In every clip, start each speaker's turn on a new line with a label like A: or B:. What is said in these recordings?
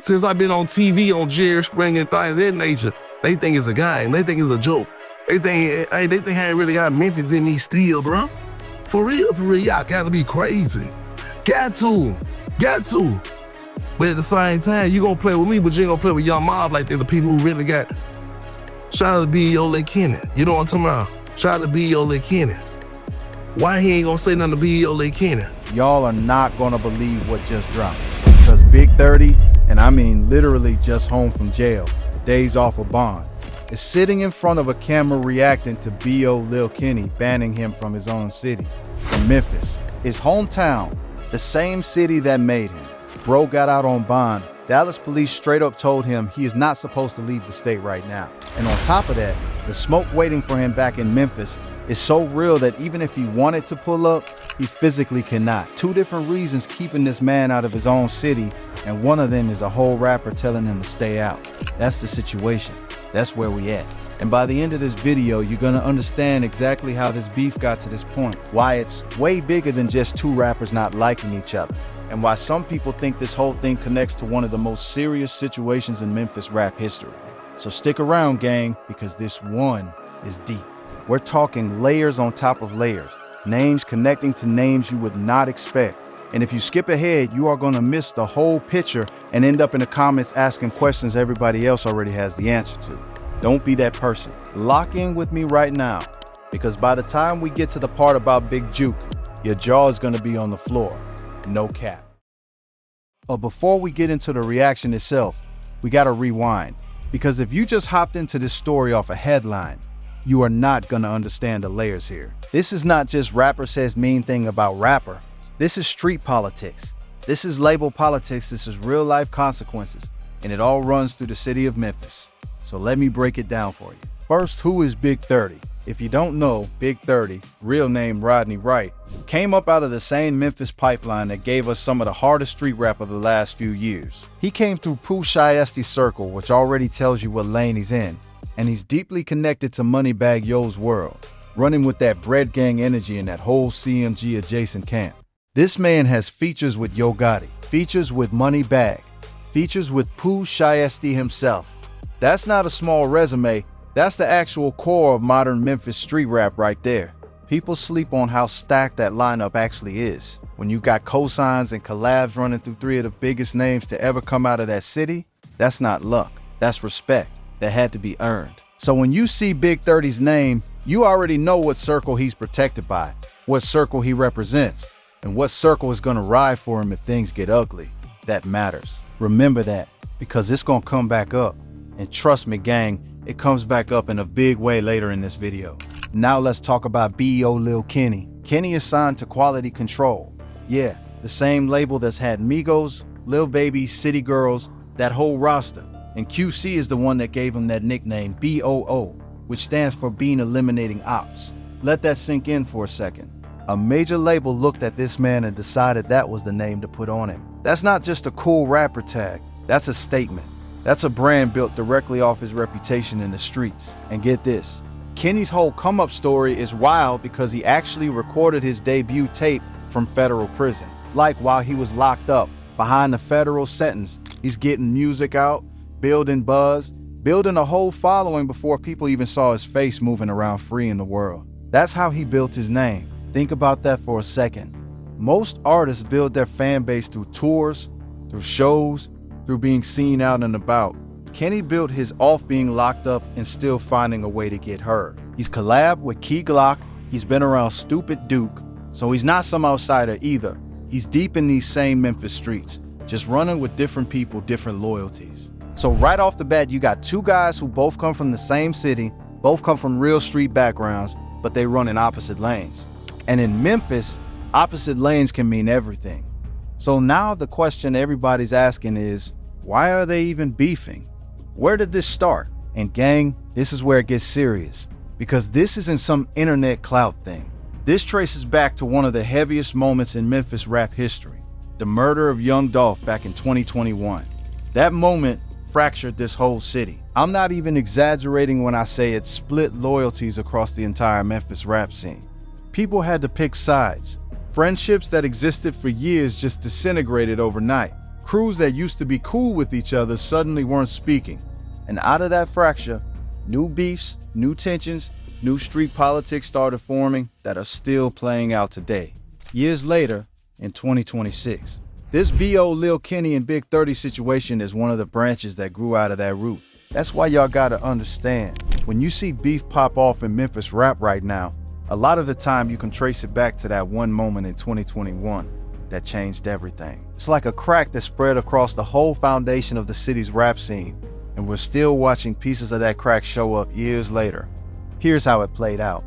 A: since I've been on TV on Jerry Springer and things of that nature, they think it's a game. They think it's a joke. They think I ain't really got Memphis in me still, bro. For real, y'all gotta be crazy. Got to. But at the same time, you gonna play with me, but you ain't gonna play with Young Mob like that, the people who really got. Shout out to BEO Lil Kenny. You know what I'm talking about? Shout out to BEO Lil Kenny. Why he ain't gonna say nothing to BEO Lil Kenny?
B: Y'all are not gonna believe what just dropped. Because Big 30, and I mean literally just home from jail, days off of bond, is sitting in front of a camera reacting to BEO Lil Kenny banning him from his own city, from Memphis, his hometown, the same city that made him. Bro got out on bond. Dallas police straight up told him he is not supposed to leave the state right now. And on top of that, the smoke waiting for him back in Memphis is so real that even if he wanted to pull up, he physically cannot. Two different reasons keeping this man out of his own city, and one of them is a whole rapper telling him to stay out. That's the situation. That's where we at. And by the end of this video, you're gonna understand exactly how this beef got to this point, why it's way bigger than just two rappers not liking each other, and why some people think this whole thing connects to one of the most serious situations in Memphis rap history. So stick around, gang, because this one is deep. We're talking layers on top of layers, names connecting to names you would not expect. And if you skip ahead, you are gonna miss the whole picture and end up in the comments asking questions everybody else already has the answer to. Don't be that person. Lock in with me right now, because by the time we get to the part about Big Juke, your jaw is gonna be on the floor. No cap. But before we get into the reaction itself, we gotta rewind, because if you just hopped into this story off a headline, you are not gonna understand the layers here. This is not just rapper says mean thing about rapper. This is street politics. This is label politics. This is real life consequences. And it all runs through the city of Memphis. So let me break it down for you. First, who is Big 30? If you don't know, Big 30, real name Rodney Wright, came up out of the same Memphis pipeline that gave us some of the hardest street rap of the last few years. He came through Pooh Shiesty circle, which already tells you what lane he's in. And he's deeply connected to Moneybagg Yo's world, running with that bread gang energy in that whole CMG adjacent camp. This man has features with Yo Gotti, features with Moneybagg, features with Pooh Shiesty himself. That's not a small resume, that's the actual core of modern Memphis street rap right there. People sleep on how stacked that lineup actually is. When you got cosigns and collabs running through three of the biggest names to ever come out of that city, that's not luck, that's respect that had to be earned. So when you see Big 30's name, you already know what circle he's protected by, what circle he represents, and what circle is gonna ride for him if things get ugly. That matters. Remember that, because it's gonna come back up. And trust me, gang, it comes back up in a big way later in this video. Now let's talk about BEO Lil Kenny. Kenny is signed to Quality Control. Yeah, the same label that's had Migos, Lil Baby, City Girls, that whole roster. And QC is the one that gave him that nickname, BOO, which stands for Being Eliminating Ops. Let that sink in for a second. A major label looked at this man and decided that was the name to put on him. That's not just a cool rapper tag, that's a statement. That's a brand built directly off his reputation in the streets. And get this, Kenny's whole come-up story is wild because he actually recorded his debut tape from federal prison. Like while he was locked up, behind the federal sentence, he's getting music out, building buzz, building a whole following before people even saw his face moving around free in the world. That's how he built his name. Think about that for a second. Most artists build their fan base through tours, through shows, through being seen out and about. Kenny built his off being locked up and still finding a way to get heard. He's collabed with Key Glock, he's been around Stupid Duke, so he's not some outsider either. He's deep in these same Memphis streets, just running with different people, different loyalties. So right off the bat, you got two guys who both come from the same city, both come from real street backgrounds, but they run in opposite lanes. And in Memphis, opposite lanes can mean everything. So now the question everybody's asking is, why are they even beefing? Where did this start? And gang, this is where it gets serious, because this isn't some internet clout thing. This traces back to one of the heaviest moments in Memphis rap history, the murder of Young Dolph back in 2021. That moment fractured this whole city. I'm not even exaggerating when I say it split loyalties across the entire Memphis rap scene. People had to pick sides. Friendships that existed for years just disintegrated overnight. Crews that used to be cool with each other suddenly weren't speaking. And out of that fracture, new beefs, new tensions, new street politics started forming that are still playing out today. Years later, in 2026, this BEO Lil Kenny and Big 30 situation is one of the branches that grew out of that root. That's why y'all gotta understand, when you see beef pop off in Memphis rap right now, a lot of the time you can trace it back to that one moment in 2021 that changed everything. It's like a crack that spread across the whole foundation of the city's rap scene, and we're still watching pieces of that crack show up years later. Here's how it played out.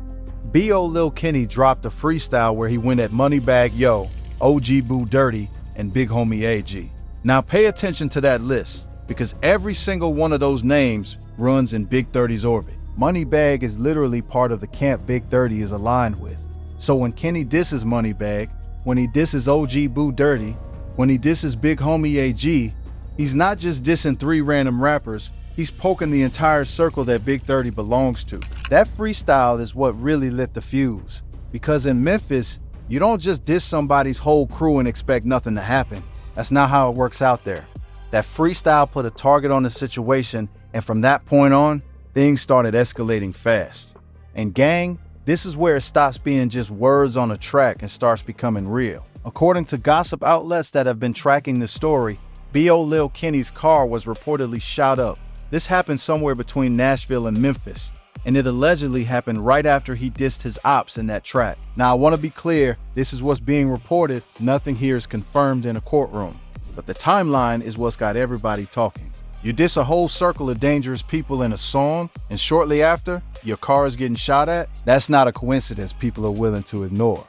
B: BEO Lil Kenny dropped a freestyle where he went at Moneybagg Yo, OG Boo Dirty, and Big Homie AG. Now pay attention to that list, because every single one of those names runs in Big 30's orbit. Moneybagg is literally part of the camp Big 30 is aligned with. So when Kenny disses Moneybagg, when he disses OG Boo Dirty, when he disses Big Homie AG, he's not just dissing 3 random rappers, he's poking the entire circle that Big 30 belongs to. That freestyle is what really lit the fuse, because in Memphis, you don't just diss somebody's whole crew and expect nothing to happen. That's not how it works out there. That freestyle put a target on the situation, and from that point on, things started escalating fast. And gang, this is where it stops being just words on a track and starts becoming real. According to gossip outlets that have been tracking the story, BEO Lil Kenny's car was reportedly shot up. This happened somewhere between Nashville and Memphis, and it allegedly happened right after he dissed his ops in that track. Now, I want to be clear, this is what's being reported. Nothing here is confirmed in a courtroom, but the timeline is what's got everybody talking. You diss a whole circle of dangerous people in a song, and shortly after, your car is getting shot at? That's not a coincidence people are willing to ignore.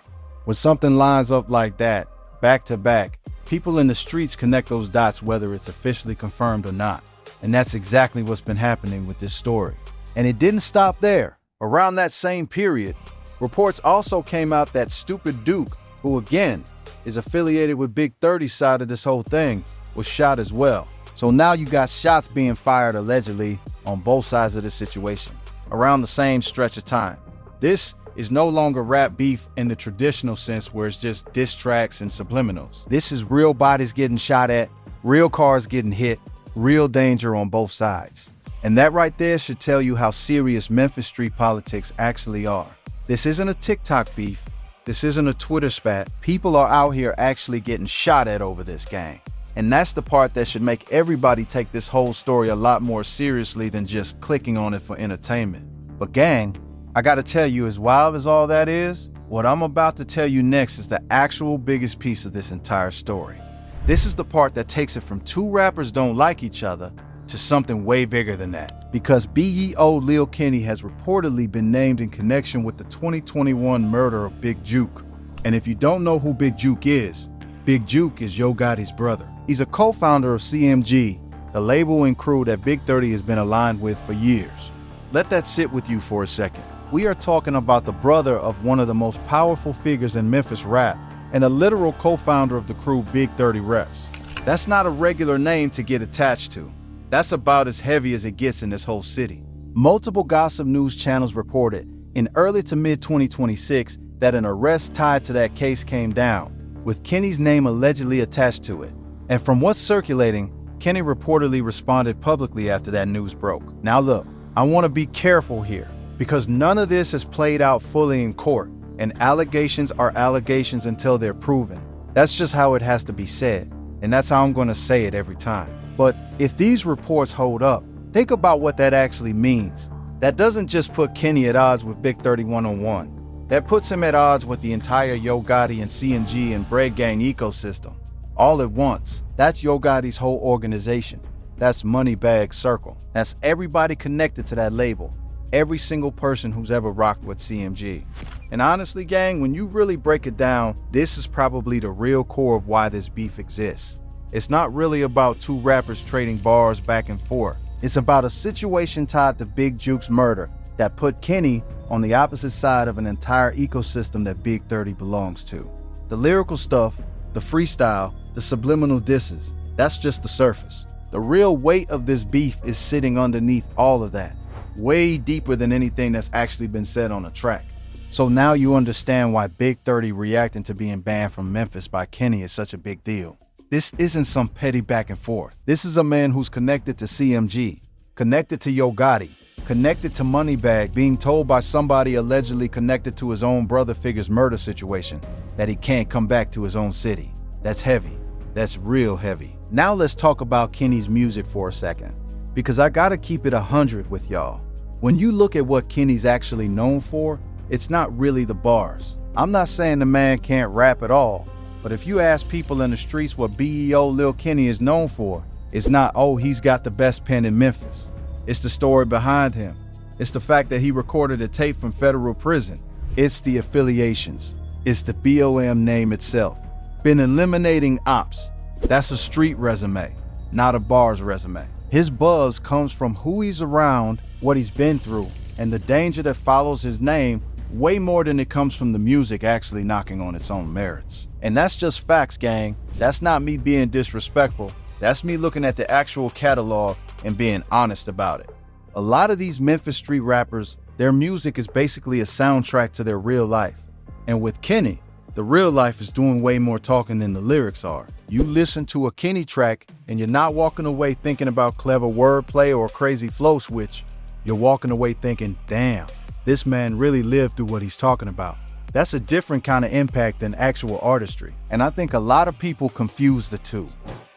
B: When something lines up like that, back to back, people in the streets connect those dots whether it's officially confirmed or not. And that's exactly what's been happening with this story. And it didn't stop there. Around that same period, reports also came out that Stupid Duke, who again is affiliated with Big 30's side of this whole thing, was shot as well. So now you got shots being fired allegedly on both sides of the situation around the same stretch of time. This is no longer rap beef in the traditional sense where it's just diss tracks and subliminals. This is real bodies getting shot at, real cars getting hit, real danger on both sides. And that right there should tell you how serious Memphis street politics actually are. This isn't a TikTok beef. This isn't a Twitter spat. People are out here actually getting shot at over this, gang. And that's the part that should make everybody take this whole story a lot more seriously than just clicking on it for entertainment. But gang, I gotta tell you, as wild as all that is, what I'm about to tell you next is the actual biggest piece of this entire story. This is the part that takes it from 2 rappers don't like each other to something way bigger than that. Because BEO Lil Kenny has reportedly been named in connection with the 2021 murder of Big Juke. And if you don't know who Big Juke is Yo Gotti's brother. He's a co-founder of CMG, the label and crew that Big 30 has been aligned with for years. Let that sit with you for a second. We are talking about the brother of one of the most powerful figures in Memphis rap and a literal co-founder of the crew Big 30 Reps. That's not a regular name to get attached to. That's about as heavy as it gets in this whole city. Multiple gossip news channels reported in early to mid 2026 that an arrest tied to that case came down, with Kenny's name allegedly attached to it. And from what's circulating, Kenny reportedly responded publicly after that news broke. Now look, I want to be careful here, because none of this has played out fully in court, and allegations are allegations until they're proven. That's just how it has to be said, and that's how I'm going to say it every time. But if these reports hold up, think about what that actually means. That doesn't just put Kenny at odds with Big 30 one-on-one. That puts him at odds with the entire Yo Gotti and CMG and Bread Gang ecosystem. All at once. That's Yo Gotti's whole organization. That's Moneybagg Circle. That's everybody connected to that label. Every single person who's ever rocked with CMG. And honestly, gang, when you really break it down, this is probably the real core of why this beef exists. It's not really about 2 rappers trading bars back and forth. It's about a situation tied to Big Juke's murder that put Kenny on the opposite side of an entire ecosystem that Big 30 belongs to. The lyrical stuff, the freestyle, the subliminal disses, that's just the surface. The real weight of this beef is sitting underneath all of that, way deeper than anything that's actually been said on a track. So now you understand why Big 30 reacting to being banned from Memphis by Kenny is such a big deal. This isn't some petty back and forth. This is a man who's connected to CMG, connected to Yo Gotti, connected to Moneybagg, being told by somebody allegedly connected to his own brother figure's murder situation that he can't come back to his own city. That's heavy. That's real heavy. Now let's talk about Kenny's music for a second, because I gotta keep it 100 with y'all. When you look at what Kenny's actually known for, it's not really the bars. I'm not saying the man can't rap at all, but if you ask people in the streets what BEO Lil Kenny is known for, it's not, oh, he's got the best pen in Memphis. It's the story behind him. It's the fact that he recorded a tape from federal prison. It's the affiliations. It's the BOM name itself. Been eliminating ops. That's a street resume, not a bars resume. His buzz comes from who he's around, what he's been through, and the danger that follows his name way more than it comes from the music actually knocking on its own merits. And that's just facts, gang. That's not me being disrespectful. That's me looking at the actual catalog and being honest about it. A lot of these Memphis street rappers, their music is basically a soundtrack to their real life. And with Kenny, the real life is doing way more talking than the lyrics are. You listen to a Kenny track and you're not walking away thinking about clever wordplay or a crazy flow switch. You're walking away thinking, damn, this man really lived through what he's talking about. That's a different kind of impact than actual artistry. And I think a lot of people confuse the two.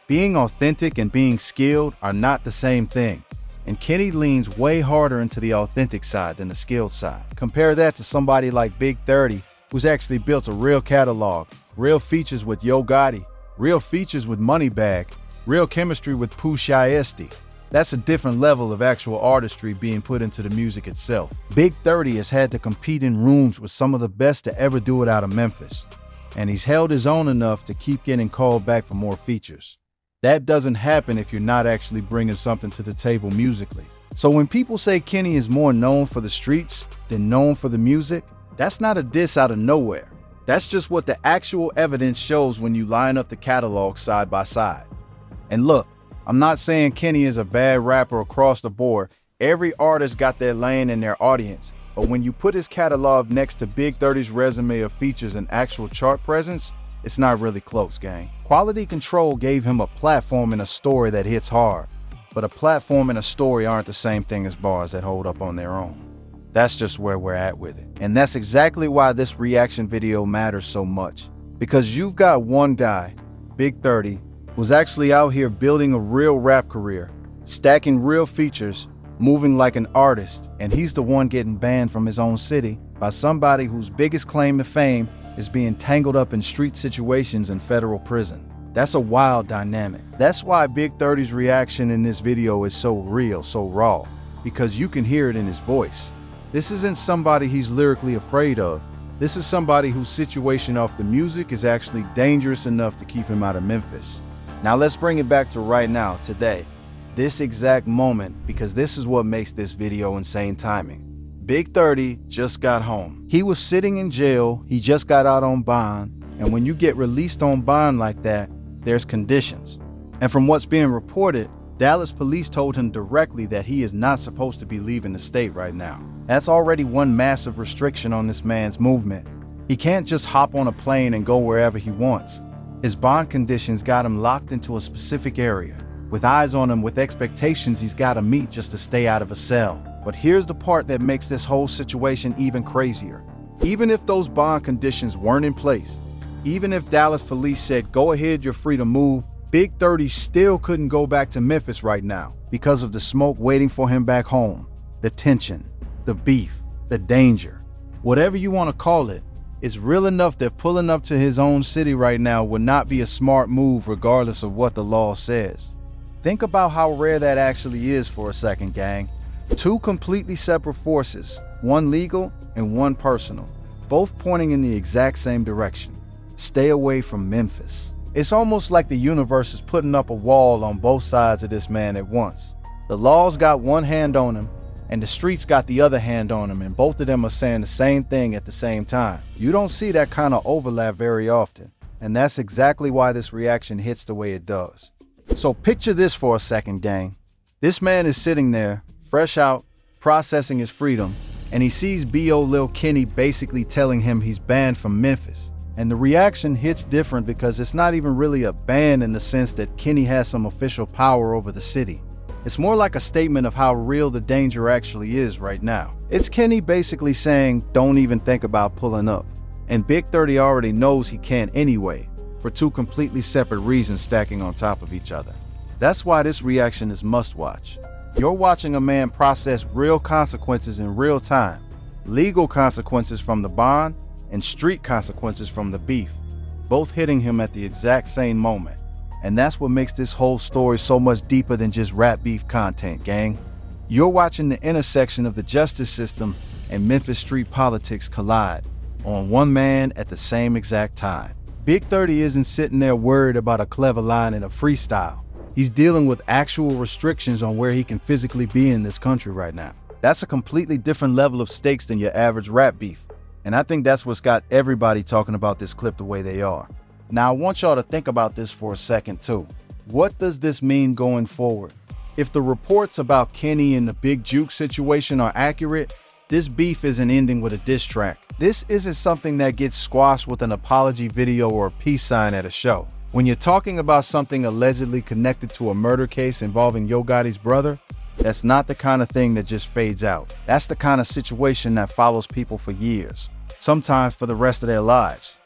B: Being authentic and being skilled are not the same thing. And Kenny leans way harder into the authentic side than the skilled side. Compare that to somebody like Big 30, who's actually built a real catalog, real features with Yo Gotti, real features with Moneybagg, real chemistry with Pooh Shiesty. That's a different level of actual artistry being put into the music itself. Big 30 has had to compete in rooms with some of the best to ever do it out of Memphis. And he's held his own enough to keep getting called back for more features. That doesn't happen if you're not actually bringing something to the table musically. So when people say Kenny is more known for the streets than known for the music, that's not a diss out of nowhere. That's just what the actual evidence shows when you line up the catalog side by side. And look, I'm not saying Kenny is a bad rapper across the board. Every artist got their lane and their audience. But when you put his catalog next to Big 30's resume of features and actual chart presence, it's not really close, gang. Quality Control gave him a platform and a story that hits hard. But a platform and a story aren't the same thing as bars that hold up on their own. That's just where we're at with it. And that's exactly why this reaction video matters so much. Because you've got one guy, Big 30, who's actually out here building a real rap career, stacking real features, moving like an artist, and he's the one getting banned from his own city by somebody whose biggest claim to fame is being tangled up in street situations in federal prison. That's a wild dynamic. That's why Big 30's reaction in this video is so real, so raw, because you can hear it in his voice. This isn't somebody he's lyrically afraid of. This is somebody whose situation off the music is actually dangerous enough to keep him out of Memphis. Now let's bring it back to right now, today, this exact moment, because this is what makes this video insane timing. Big 30 just got home. He was sitting in jail, he just got out on bond, and when you get released on bond like that, there's conditions. And from what's being reported, Dallas police told him directly that he is not supposed to be leaving the state right now. That's already one massive restriction on this man's movement. He can't just hop on a plane and go wherever he wants. His bond conditions got him locked into a specific area, with eyes on him, with expectations he's got to meet just to stay out of a cell. But here's the part that makes this whole situation even crazier. Even if those bond conditions weren't in place, even if Dallas police said, go ahead, you're free to move, Big 30 still couldn't go back to Memphis right now because of the smoke waiting for him back home, the tension, the beef, the danger, whatever you want to call it. It's real enough that pulling up to his own city right now would not be a smart move regardless of what the law says. Think about how rare that actually is for a second, gang. Two completely separate forces, one legal and one personal, both pointing in the exact same direction. Stay away from Memphis. It's almost like the universe is putting up a wall on both sides of this man at once. The law's got one hand on him, and the streets got the other hand on him, and both of them are saying the same thing at the same time. You don't see that kind of overlap very often, and that's exactly why this reaction hits the way it does. So picture this for a second, gang. This man is sitting there, fresh out, processing his freedom, and he sees BEO Lil Kenny basically telling him he's banned from Memphis. And the reaction hits different because it's not even really a ban in the sense that Kenny has some official power over the city. It's more like a statement of how real the danger actually is right now. It's Kenny basically saying, don't even think about pulling up. And Big 30 already knows he can't anyway, for two completely separate reasons stacking on top of each other. That's why this reaction is must watch. You're watching a man process real consequences in real time, legal consequences from the bond and street consequences from the beef, both hitting him at the exact same moment. And that's what makes this whole story so much deeper than just rap beef content, gang. You're watching the intersection of the justice system and Memphis street politics collide on one man at the same exact time. Big 30 isn't sitting there worried about a clever line in a freestyle. He's dealing with actual restrictions on where he can physically be in this country right now. That's a completely different level of stakes than your average rap beef. And I think that's what's got everybody talking about this clip the way they are. Now, I want y'all to think about this for a second too. What does this mean going forward? If the reports about Kenny and the Big Juke situation are accurate, this beef isn't ending with a diss track. This isn't something that gets squashed with an apology video or a peace sign at a show. When you're talking about something allegedly connected to a murder case involving Yo Gotti's brother, that's not the kind of thing that just fades out. That's the kind of situation that follows people for years, sometimes for the rest of their lives.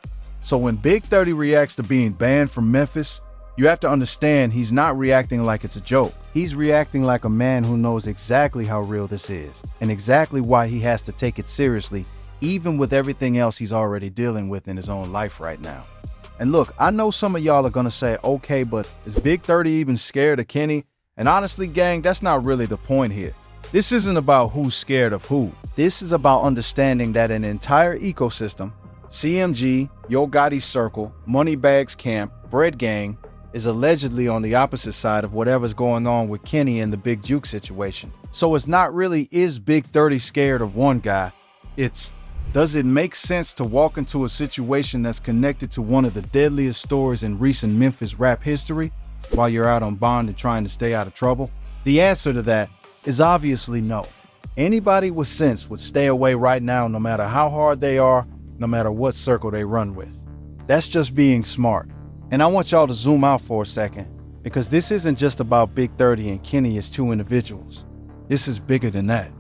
B: So when Big 30 reacts to being banned from Memphis, you have to understand he's not reacting like it's a joke. He's reacting like a man who knows exactly how real this is and exactly why he has to take it seriously, even with everything else he's already dealing with in his own life right now. And look, I know some of y'all are gonna say, okay, but is Big 30 even scared of Kenny? And honestly, gang, that's not really the point here. This isn't about who's scared of who. This is about understanding that an entire ecosystem, CMG, Yo Gotti's circle, Moneybags Camp, Bread Gang, is allegedly on the opposite side of whatever's going on with Kenny and the Big Juke situation. So it's not really, is Big 30 scared of one guy? It's, does it make sense to walk into a situation that's connected to one of the deadliest stories in recent Memphis rap history while you're out on bond and trying to stay out of trouble? The answer to that is obviously no. Anybody with sense would stay away right now no matter how hard they are, no matter what circle they run with. That's just being smart. And I want y'all to zoom out for a second, because this isn't just about Big 30 and Kenny as two individuals. This is bigger than that.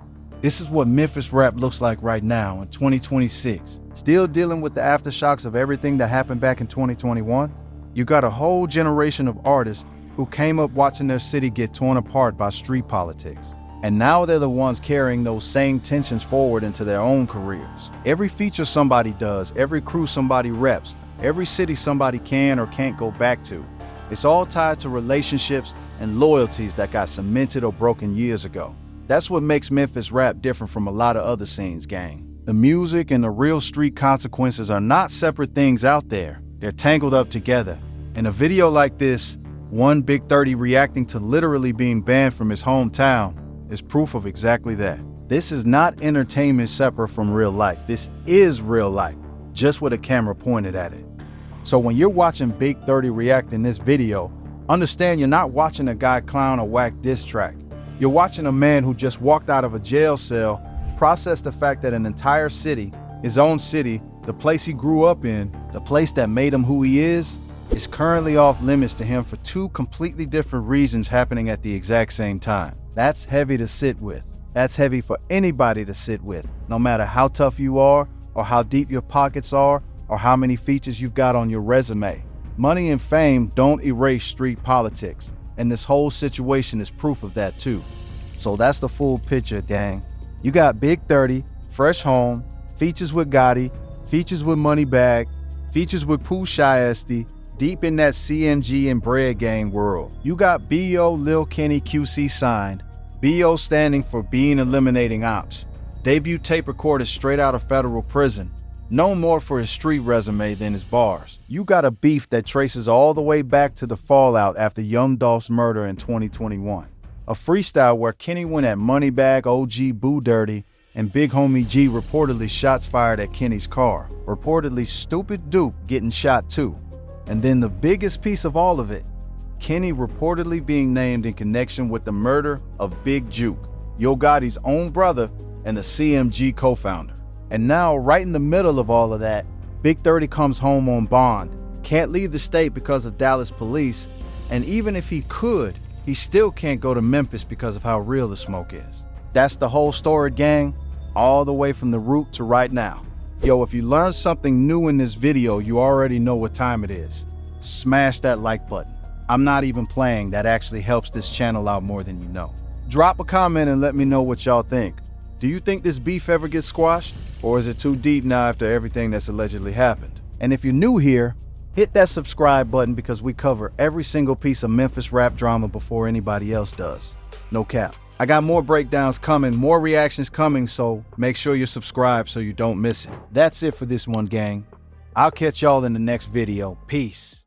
B: This is what Memphis rap looks like right now in 2026. Still dealing with the aftershocks of everything that happened back in 2021. You got a whole generation of artists who came up watching their city get torn apart by street politics. And now they're the ones carrying those same tensions forward into their own careers. Every feature somebody does, every crew somebody reps, every city somebody can or can't go back to, it's all tied to relationships and loyalties that got cemented or broken years ago. That's what makes Memphis rap different from a lot of other scenes, gang. The music and the real street consequences are not separate things out there. They're tangled up together. In a video like this, one Big 30 reacting to literally being banned from his hometown is proof of exactly that. This is not entertainment separate from real life. This is real life, just with a camera pointed at it. So when you're watching Big 30 react in this video, understand you're not watching a guy clown or whack diss track. You're watching a man who just walked out of a jail cell, processed the fact that an entire city, his own city, the place he grew up in, the place that made him who he is currently off limits to him for two completely different reasons happening at the exact same time. That's heavy to sit with. That's heavy for anybody to sit with, no matter how tough you are, or how deep your pockets are, or how many features you've got on your resume. Money and fame don't erase street politics, and this whole situation is proof of that too. So that's the full picture, gang. You got Big 30, fresh home, features with Gotti, features with Moneybag, features with Pooh Shiesty, deep in that CMG and Bread Gang world. You got BEO Lil Kenny QC signed, BEO standing for Being Eliminating Ops. Debut tape recorded straight out of federal prison. Known more for his street resume than his bars. You got a beef that traces all the way back to the fallout after Young Dolph's murder in 2021. A freestyle where Kenny went at Moneybag, OG Boo Dirty, and Big Homie G reportedly shots fired at Kenny's car. Reportedly Stupid Duke getting shot too. And then the biggest piece of all of it, Kenny reportedly being named in connection with the murder of Big Juke, Yo Gotti's own brother and the CMG co-founder. And now, right in the middle of all of that, Big 30 comes home on bond, can't leave the state because of Dallas police, and even if he could, he still can't go to Memphis because of how real the smoke is. That's the whole story, gang, all the way from the root to right now. Yo, if you learned something new in this video, you already know what time it is. Smash that like button. I'm not even playing, that actually helps this channel out more than you know. Drop a comment and let me know what y'all think. Do you think this beef ever gets squashed? Or is it too deep now after everything that's allegedly happened? And if you're new here, hit that subscribe button because we cover every single piece of Memphis rap drama before anybody else does. No cap. I got more breakdowns coming, more reactions coming, so make sure you're subscribed so you don't miss it. That's it for this one, gang. I'll catch y'all in the next video. Peace.